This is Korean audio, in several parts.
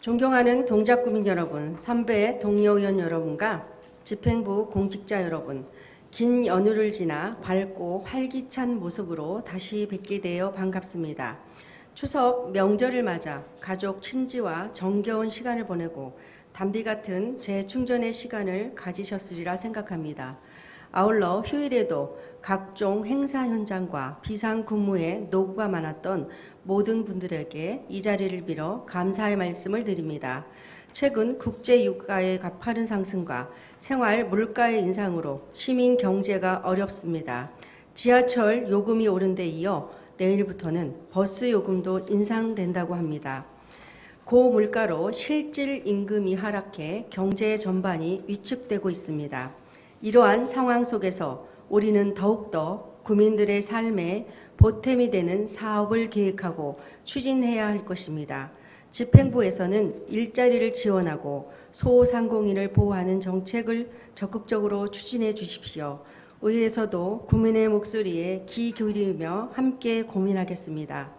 존경하는 동작구민 여러분, 선배 동료 의원 여러분과 집행부 공직자 여러분, 긴 연휴를 지나 밝고 활기찬 모습으로 다시 뵙게 되어 반갑습니다. 추석 명절을 맞아 가족 친지와 정겨운 시간을 보내고 담비 같은 재충전의 시간을 가지셨으리라 생각합니다. 아울러 휴일에도 각종 행사 현장과 비상근무에 노고가 많았던 모든 분들에게 이 자리를 빌어 감사의 말씀을 드립니다. 최근 국제유가의 가파른 상승과 생활 물가의 인상으로 시민 경제가 어렵습니다. 지하철 요금이 오른 데 이어 내일부터는 버스 요금도 인상된다고 합니다. 고물가로 실질 임금이 하락해 경제 전반이 위축되고 있습니다. 이러한 상황 속에서 우리는 더욱더 국민들의 삶에 보탬이 되는 사업을 계획하고 추진해야 할 것입니다. 집행부에서는 일자리를 지원하고 소상공인을 보호하는 정책을 적극적으로 추진해 주십시오. 의회에서도 국민의 목소리에 귀 기울이며 함께 고민하겠습니다.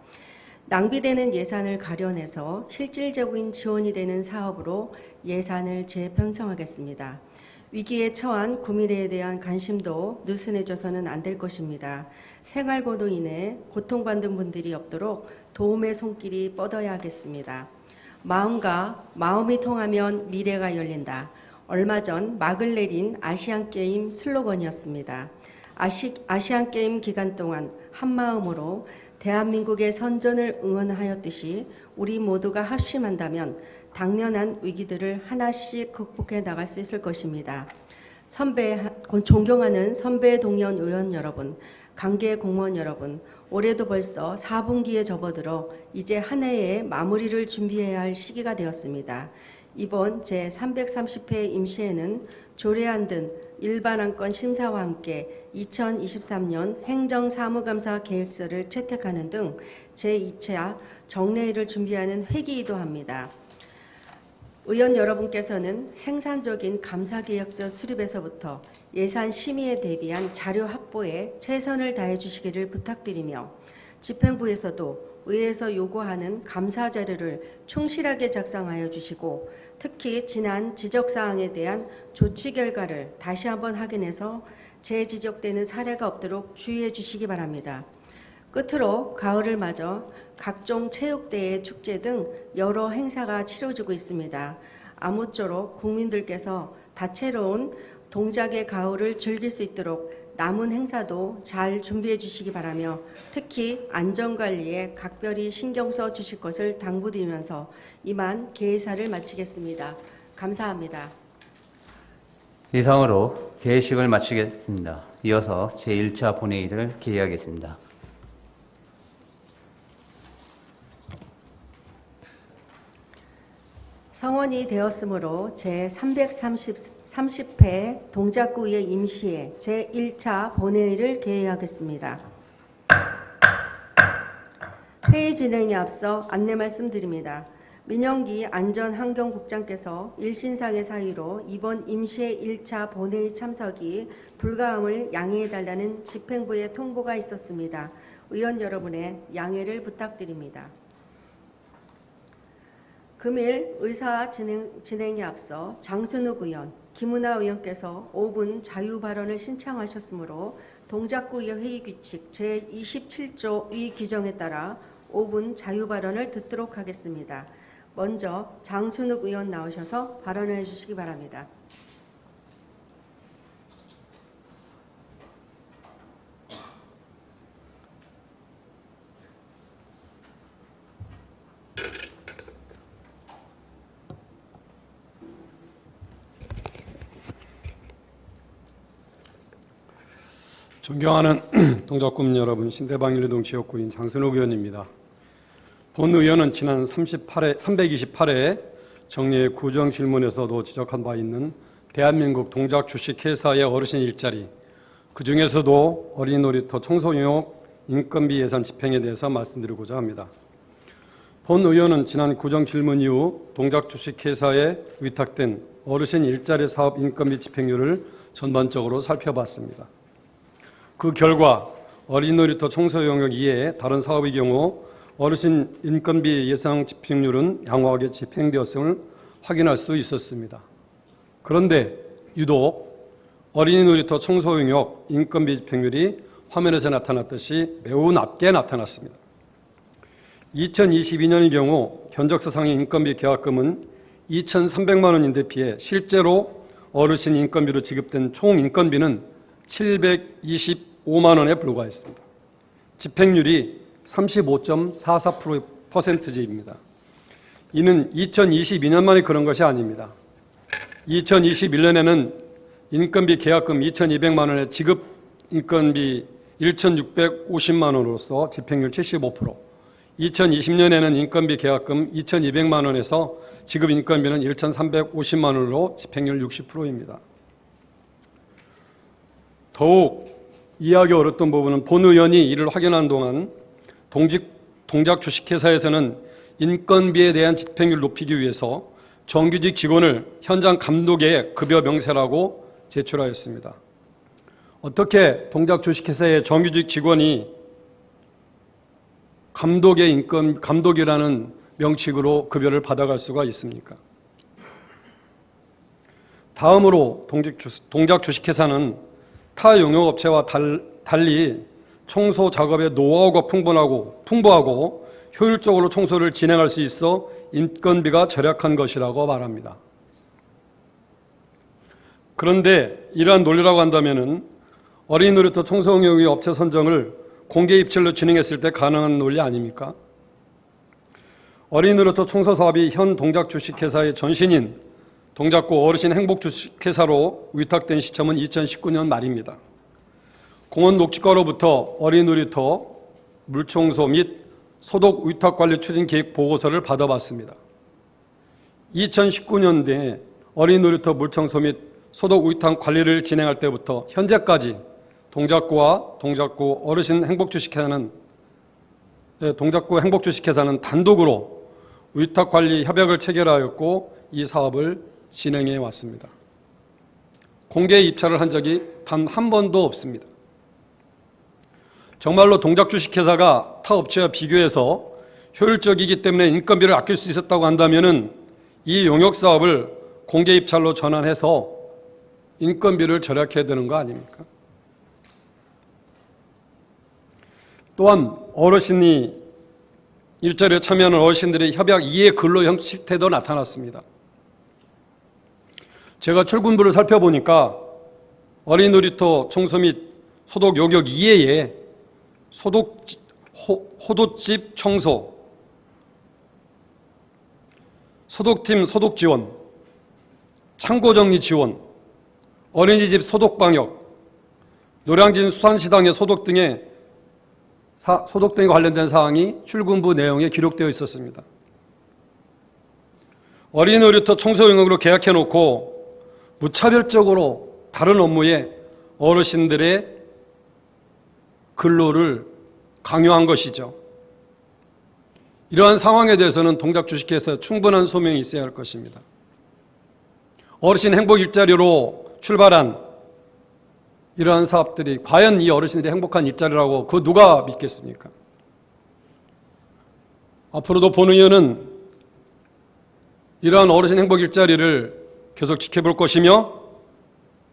낭비되는 예산을 가려내서 실질적인 지원이 되는 사업으로 예산을 재편성하겠습니다. 위기에 처한 국민에 대한 관심도 느슨해져서는 안 될 것입니다. 생활고로 인해 고통받는 분들이 없도록 도움의 손길이 뻗어야 하겠습니다. 마음과 마음이 통하면 미래가 열린다. 얼마 전 막을 내린 아시안게임 슬로건이었습니다. 아시안게임 기간 동안 한마음으로 대한민국의 선전을 응원하였듯이 우리 모두가 합심한다면 당면한 위기들을 하나씩 극복해 나갈 수 있을 것입니다. 존경하는 선배 동료 의원 여러분, 관계 공무원 여러분, 올해도 벌써 4분기에 접어들어 이제 한 해의 마무리를 준비해야 할 시기가 되었습니다. 이번 제330회 임시회는 조례안 등 일반 안건 심사와 함께 2023년 행정사무감사 계획서를 채택하는 등 제2차 정례회를 준비하는 회기이기도 합니다. 의원 여러분께서는 생산적인 감사계획서 수립에서부터 예산 심의에 대비한 자료 확보에 최선을 다해 주시기를 부탁드리며 집행부에서도 의회에서 요구하는 감사 자료를 충실하게 작성하여 주시고 특히 지난 지적사항에 대한 조치 결과를 다시 한번 확인해서 재지적되는 사례가 없도록 주의해 주시기 바랍니다. 끝으로 가을을 맞아 각종 체육대회, 축제 등 여러 행사가 치러지고 있습니다. 아무쪼록 국민들께서 다채로운 동작의 가을을 즐길 수 있도록 남은 행사도 잘 준비해 주시기 바라며 특히 안전관리에 각별히 신경 써 주실 것을 당부드리면서 이만 개회사를 마치겠습니다. 감사합니다. 이상으로 개회식을 마치겠습니다. 이어서 제1차 본회의를 개의하겠습니다. 성원이 되었으므로 제330회 동작구의 임시회 제1차 본회의를 개의하겠습니다. 회의 진행에 앞서 안내 말씀드립니다. 민영기 안전환경국장께서 일신상의 사유로 이번 임시회 1차 본회의 참석이 불가함을 양해해달라는 집행부의 통보가 있었습니다. 의원 여러분의 양해를 부탁드립니다. 금일 의사 진행에 앞서 장순욱 의원, 김은하 의원께서 5분 자유 발언을 신청하셨으므로 동작구의 회의 규칙 제27조 위 규정에 따라 5분 자유 발언을 듣도록 하겠습니다. 먼저 장순욱 의원 나오셔서 발언을 해주시기 바랍니다. 존경하는 동작구민 여러분, 신대방 1동 지역구인 장순욱 의원입니다. 본 의원은 지난 328회 정례 구정 질문에서도 지적한 바 있는 대한민국 동작 주식 회사의 어르신 일자리, 그중에서도 어린이 놀이터 청소용역 인건비 예산 집행에 대해서 말씀드리고자 합니다. 본 의원은 지난 구정 질문 이후 동작 주식 회사에 위탁된 어르신 일자리 사업 인건비 집행률을 전반적으로 살펴봤습니다. 그 결과 어린이 놀이터 청소 영역 이외에 다른 사업의 경우 어르신 인건비 예상 집행률은 양호하게 집행되었음을 확인할 수 있었습니다. 그런데 유독 어린이 놀이터 청소 용역 인건비 집행률이 화면에서 나타났듯이 매우 낮게 나타났습니다. 2022년의 경우 견적서 상의 인건비 계약금은 2,300만 원인데 비해 실제로 어르신 인건비로 지급된 총 인건비는 725만 원에 불과했습니다. 집행률이 35.44%입니다. 이는 2022년만이 그런 것이 아닙니다. 2021년에는 인건비 계약금 2,200만 원의 지급 인건비 1,650만 원으로서 집행률 75%, 2020년에는 인건비 계약금 2,200만 원에서 지급 인건비는 1,350만 원으로 집행률 60%입니다. 더욱 이해하기 어렵던 부분은 본 의원이 이를 확인한 동안 동작 주식회사에서는 인건비에 대한 집행률을 높이기 위해서 정규직 직원을 현장 감독의 급여 명세라고 제출하였습니다. 어떻게 동작 주식회사의 정규직 직원이 감독이라는 명칭으로 급여를 받아갈 수가 있습니까? 다음으로 동작 주식회사는 타 용역업체와 달리 청소 작업의 노하우가 풍부하고 효율적으로 청소를 진행할 수 있어 인건비가 절약한 것이라고 말합니다. 그런데 이러한 논리라고 한다면은 어린이 놀이터 청소 용역의 업체 선정을 공개 입찰로 진행했을 때 가능한 논리 아닙니까? 어린이 놀이터 청소 사업이 현 동작 주식회사의 전신인 동작구 어르신 행복 주식회사로 위탁된 시점은 2019년 말입니다. 공원 녹지가로부터 어린이 놀이터 물청소 및 소독 위탁관리 추진 계획 보고서를 받아봤습니다. 2019년도에 어린이 놀이터 물청소 및 소독 위탁 관리를 진행할 때부터 현재까지 동작구 행복주식회사는 단독으로 위탁관리 협약을 체결하였고 이 사업을 진행해 왔습니다. 공개 입찰을 한 적이 단 한 번도 없습니다. 정말로 동작주식회사가 타 업체와 비교해서 효율적이기 때문에 인건비를 아낄 수 있었다고 한다면 이 용역사업을 공개 입찰로 전환해서 인건비를 절약해야 되는 거 아닙니까? 또한 어르신이 일자리에 참여하는 어르신들의 협약 이해 근로 형식태도 나타났습니다. 제가 출근부를 살펴보니까 어린이 놀이터 청소 및 소독 용역 이외에 호도집 청소, 소독팀 소독 지원, 창고 정리 지원, 어린이집 소독 방역, 노량진 수산시당의 소독 등에 관련된 사항이 출근부 내용에 기록되어 있었습니다. 어린이 놀이터 청소 용역으로 계약해놓고 무차별적으로 다른 업무에 어르신들의 근로를 강요한 것이죠. 이러한 상황에 대해서는 동작 주식회사에 충분한 소명이 있어야 할 것입니다. 어르신 행복 일자리로 출발한 이러한 사업들이 과연 이 어르신들이 행복한 일자리라고 그 누가 믿겠습니까? 앞으로도 본 의원은 이러한 어르신 행복 일자리를 계속 지켜볼 것이며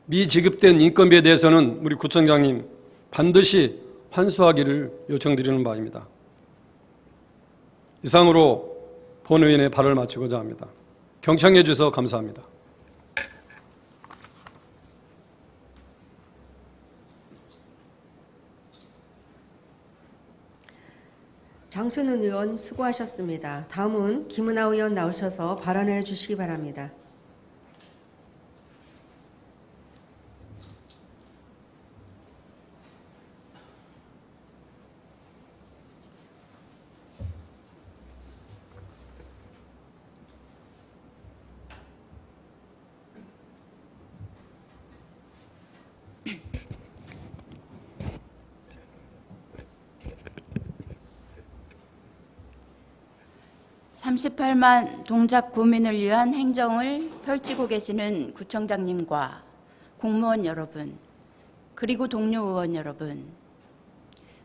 미지급된 인건비에 대해서는 우리 구청장님 반드시 환수하기를 요청드리는 바입니다. 이상으로 본 의원의 발언을 마치고자 합니다. 경청해 주셔서 감사합니다. 장순훈 의원 수고하셨습니다. 다음은 김은하 의원 나오셔서 발언해 주시기 바랍니다. (38만) 동작 구민을 위한 행정을 펼치고 계시는 구청장님과 공무원 여러분, 그리고 동료 의원 여러분,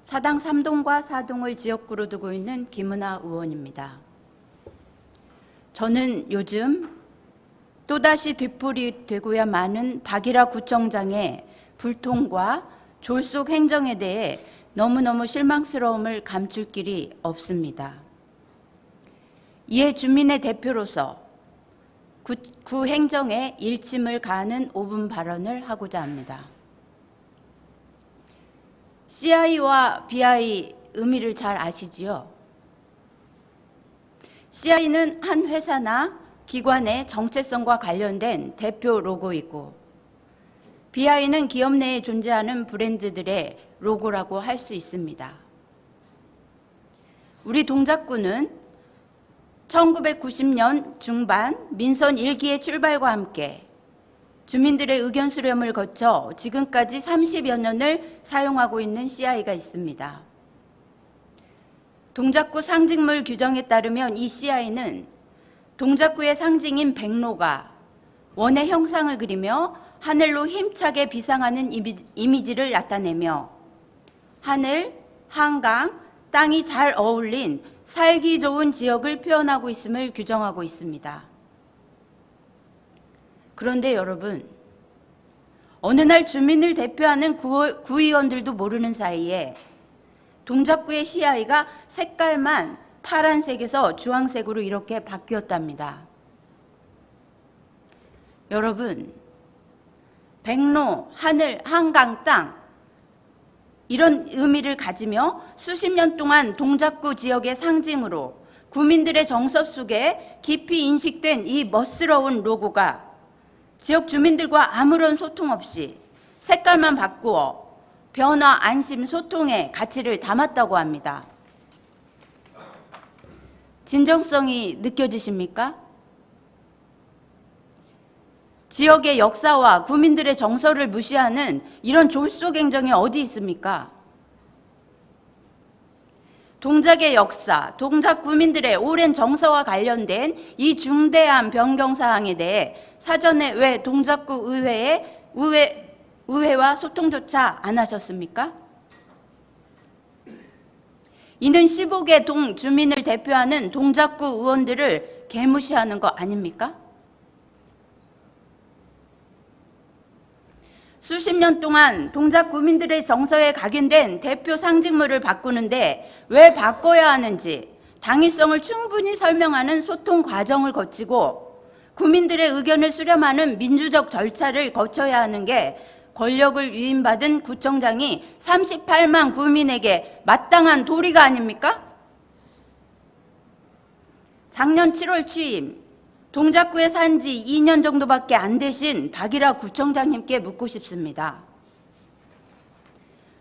사당 3동과 4동을 지역구로 두고 있는 김은하 의원입니다. 저는 요즘 또다시 되풀이되고야 마는 박일하 구청장의 불통과 졸속 행정에 대해 너무너무 실망스러움을 감출 길이 없습니다. 이에 주민의 대표로서 구 행정에 일침을 가하는 5분 발언을 하고자 합니다. CI와 BI 의미를 잘 아시지요? CI는 한 회사나 기관의 정체성과 관련된 대표 로고이고, BI는 기업 내에 존재하는 브랜드들의 로고라고 할 수 있습니다. 우리 동작구는 1990년 중반 민선 1기의 출발과 함께 주민들의 의견 수렴을 거쳐 지금까지 30여 년을 사용하고 있는 CI가 있습니다. 동작구 상징물 규정에 따르면 이 CI는 동작구의 상징인 백로가 원의 형상을 그리며 하늘로 힘차게 비상하는 이미지를 나타내며 하늘, 한강, 땅이 잘 어울린 살기 좋은 지역을 표현하고 있음을 규정하고 있습니다. 그런데 여러분, 어느 날 주민을 대표하는 구의원들도 모르는 사이에 동작구의 CI가 색깔만 파란색에서 주황색으로 이렇게 바뀌었답니다. 여러분, 백로, 하늘, 한강, 땅 이런 의미를 가지며 수십 년 동안 동작구 지역의 상징으로 구민들의 정서 속에 깊이 인식된 이 멋스러운 로고가 지역 주민들과 아무런 소통 없이 색깔만 바꾸어 변화, 안심, 소통의 가치를 담았다고 합니다. 진정성이 느껴지십니까? 지역의 역사와 구민들의 정서를 무시하는 이런 졸속 행정이 어디 있습니까? 동작의 역사, 동작 구민들의 오랜 정서와 관련된 이 중대한 변경 사항에 대해 사전에 왜 동작구 의회와 소통조차 안 하셨습니까? 이는 15개 동 주민을 대표하는 동작구 의원들을 개무시하는 거 아닙니까? 수십 년 동안 동작 구민들의 정서에 각인된 대표 상징물을 바꾸는데 왜 바꿔야 하는지 당위성을 충분히 설명하는 소통 과정을 거치고 구민들의 의견을 수렴하는 민주적 절차를 거쳐야 하는 게 권력을 위임받은 구청장이 38만 구민에게 마땅한 도리가 아닙니까? 작년 7월 취임, 동작구에 산 지 2년 정도밖에 안 되신 박일하 구청장님께 묻고 싶습니다.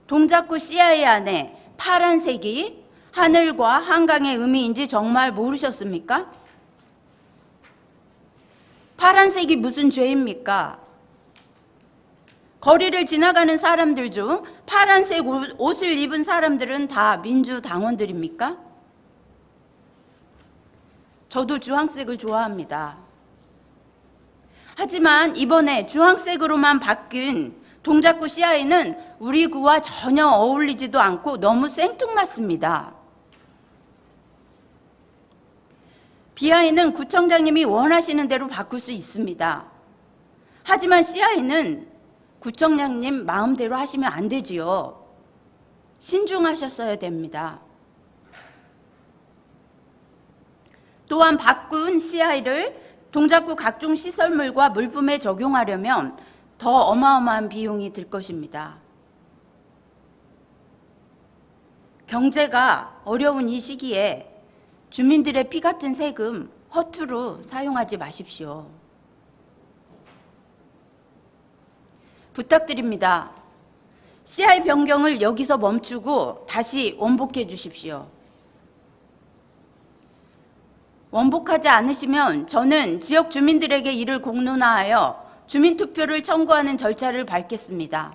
동작구 CI 안에 파란색이 하늘과 한강의 의미인지 정말 모르셨습니까? 파란색이 무슨 죄입니까? 거리를 지나가는 사람들 중 파란색 옷을 입은 사람들은 다 민주당원들입니까? 저도 주황색을 좋아합니다. 하지만 이번에 주황색으로만 바뀐 동작구 CI는 우리 구와 전혀 어울리지도 않고 너무 생뚱맞습니다. BI는 구청장님이 원하시는 대로 바꿀 수 있습니다. 하지만 CI는 구청장님 마음대로 하시면 안 되지요. 신중하셨어야 됩니다. 또한 바꾼 CI를 동작구 각종 시설물과 물품에 적용하려면 더 어마어마한 비용이 들 것입니다. 경제가 어려운 이 시기에 주민들의 피 같은 세금 허투루 사용하지 마십시오. 부탁드립니다. CI 변경을 여기서 멈추고 다시 원복해 주십시오. 원복하지 않으시면 저는 지역 주민들에게 이를 공론화하여 주민투표를 청구하는 절차를 밟겠습니다.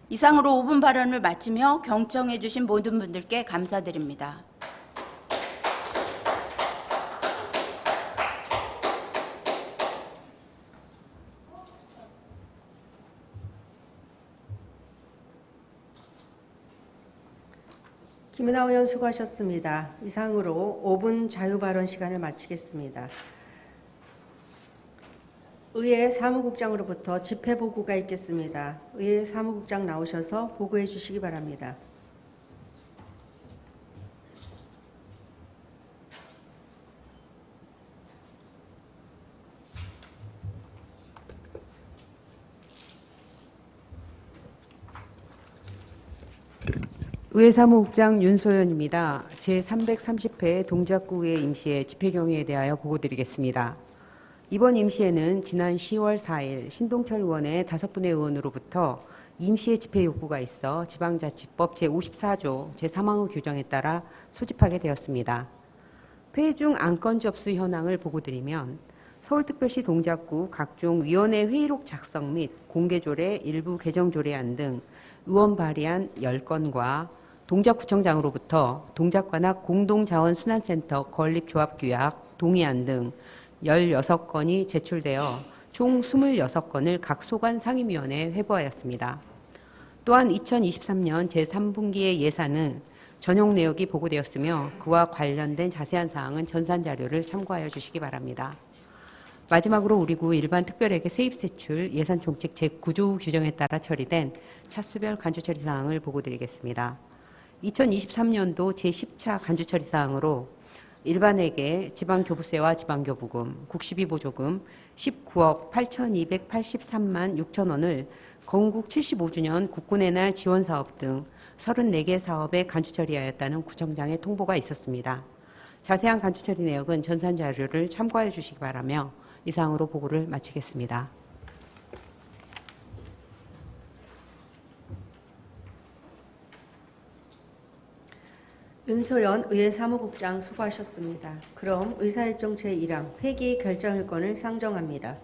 이상으로 5분 발언을 마치며 경청해 주신 모든 분들께 감사드립니다. 김은하 의원 수고하셨습니다. 이상으로 5분 자유발언 시간을 마치겠습니다. 의회 사무국장으로부터 집회보고가 있겠습니다. 의회 사무국장 나오셔서 보고해 주시기 바랍니다. 의회 사무국장 윤소연입니다. 제330회 동작구의회 임시회 집회경위에 대하여 보고드리겠습니다. 이번 임시회는 지난 10월 4일 신동철 의원의 5분의 의원으로부터 임시회 집회 요구가 있어 지방자치법 제54조 제3항의 규정에 따라 소집하게 되었습니다. 회의 중 안건 접수 현황을 보고드리면 서울특별시 동작구 각종 위원회 회의록 작성 및 공개조례 일부 개정 조례안 등 의원 발의안 10건과 동작구청장으로부터 동작관악 공동자원순환센터 건립조합규약 동의안 등 16건이 제출되어 총 26건을 각 소관 상임위원회에 회부하였습니다. 또한 2023년 제3분기의 예산은 전용 내역이 보고되었으며 그와 관련된 자세한 사항은 전산 자료를 참고하여 주시기 바랍니다. 마지막으로 우리구 일반 특별회계 세입세출 예산 총칙 제9조 규정에 따라 처리된 차수별 간주처리 사항을 보고드리겠습니다. 2023년도 제10차 간주처리 사항으로 일반회계 지방교부세와 지방교부금, 국시비보조금 19억 8,283만 6천 원을 건국 75주년 국군의 날 지원사업 등 34개 사업에 간주처리하였다는 구청장의 통보가 있었습니다. 자세한 간주처리 내역은 전산 자료를 참고하여 주시기 바라며 이상으로 보고를 마치겠습니다. 윤소연 의회 사무국장 수고하셨습니다. 그럼 의사일정 제1항 회기 결정일권을 상정합니다.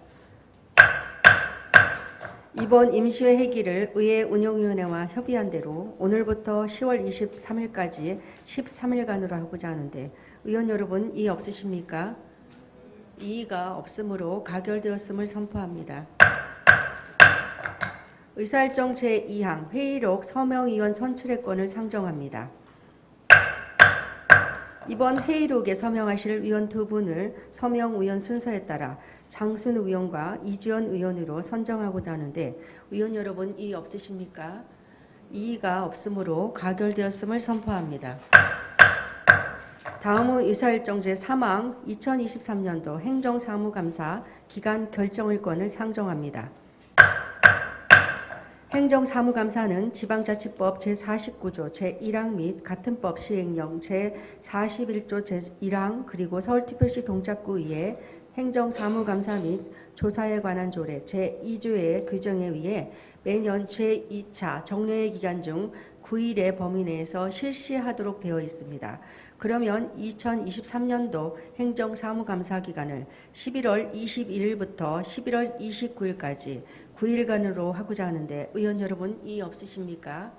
이번 임시회 회기를 의회 운영위원회와 협의한 대로 오늘부터 10월 23일까지 13일간으로 하고자 하는데 의원 여러분 이의 없으십니까? 이의가 없으므로 가결되었음을 선포합니다. 의사일정 제2항 회의록 서명의원 선출의 건을 상정합니다. 이번 회의록에 서명하실 의원 2분을 서명 의원 순서에 따라 장순우 의원과 이주연 의원으로 선정하고자 하는데 의원 여러분 이의 없으십니까? 이의가 없으므로 가결되었음을 선포합니다. 다음은 의사일정 제3항 2023년도 행정사무감사 기간 결정일권을 상정합니다. 행정사무감사는 지방자치법 제49조 제1항 및 같은 법 시행령 제41조 제1항 그리고 서울특별시 동작구의회 행정사무감사 및 조사에 관한 조례 제2조의 규정에 의해 매년 제2차 정례회 기간 중 9일의 범위 내에서 실시하도록 되어 있습니다. 그러면 2023년도 행정사무감사 기간을 11월 21일부터 11월 29일까지 9일간으로 하고자 하는데 의원 여러분 이의 없으십니까?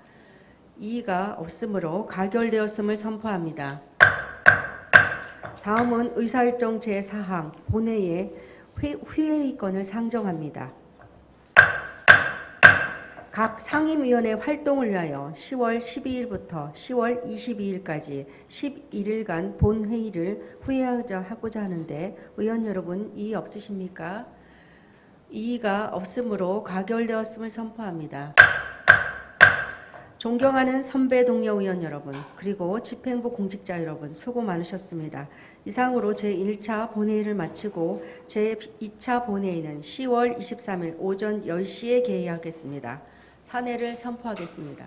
이의가 없으므로 가결되었음을 선포합니다. 다음은 의사일정 제4항 본회의의 회의권을 상정합니다. 각 상임위원회 활동을 위하여 10월 12일부터 10월 22일까지 11일간 본회의를 하고자 하는데 의원 여러분 이의 없으십니까? 이의가 없으므로 가결되었음을 선포합니다. 존경하는 선배 동료 의원 여러분 그리고 집행부 공직자 여러분 수고 많으셨습니다. 이상으로 제1차 본회의를 마치고 제2차 본회의는 10월 23일 오전 10시에 개의하겠습니다. 사내를 선포하겠습니다.